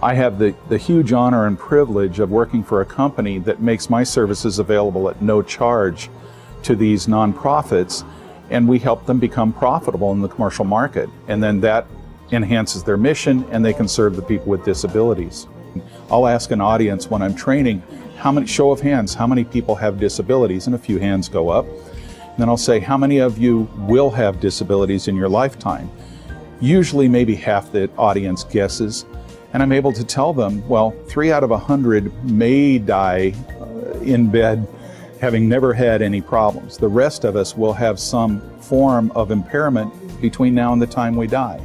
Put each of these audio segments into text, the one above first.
I have the huge honor and privilege of working for a company that makes my services available at no charge to these nonprofits, and we help them become profitable in the commercial market. And then that enhances their mission, and they can serve the people with disabilities. I'll ask an audience when I'm training, show of hands, how many people have disabilities? And a few hands go up. And then I'll say, how many of you will have disabilities in your lifetime? Usually maybe half the audience guesses. And I'm able to tell them, well, 3 out of 100 may die in bed having never had any problems. The rest of us will have some form of impairment between now and the time we die.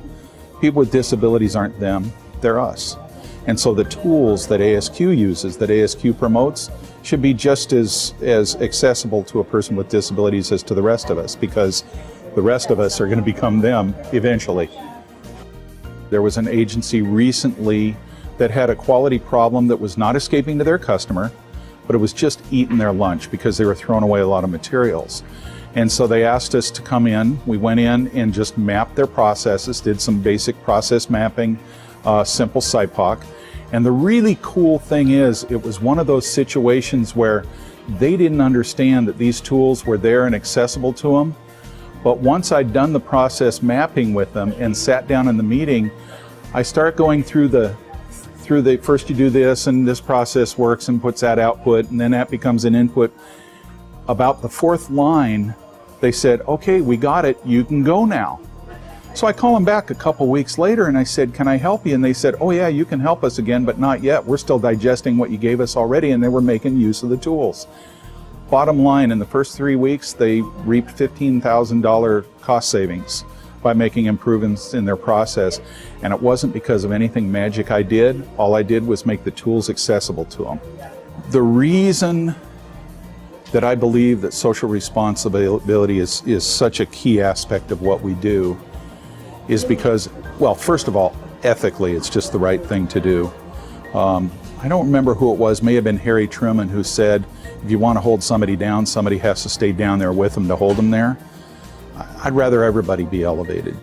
People with disabilities aren't them, they're us. And so the tools that ASQ uses, that ASQ promotes, should be just as accessible to a person with disabilities as to the rest of us, because the rest of us are going to become them eventually. There was an agency recently that had a quality problem that was not escaping to their customer, but it was just eating their lunch because they were throwing away a lot of materials. And so they asked us to come in. We went in and just mapped their processes, did some basic process mapping, simple SIPOC. And the really cool thing is, it was one of those situations where they didn't understand that these tools were there and accessible to them. But once I'd done the process mapping with them and sat down in the meeting, I start going through the first you do this and this process works and puts that output, and then that becomes an input. About the 4th line, they said, okay, we got it, you can go now. So I call them back a couple weeks later and I said, can I help you? And they said, oh yeah, you can help us again, but not yet. We're still digesting what you gave us already, and they were making use of the tools. Bottom line, in the first 3 weeks, they reaped $15,000 cost savings by making improvements in their process. And it wasn't because of anything magic I did. All I did was make the tools accessible to them. The reason that I believe that social responsibility is such a key aspect of what we do is because, well, first of all, ethically, it's just the right thing to do. I don't remember who it was, may have been Harry Truman, who said, if you want to hold somebody down, somebody has to stay down there with them to hold them there. I'd rather everybody be elevated.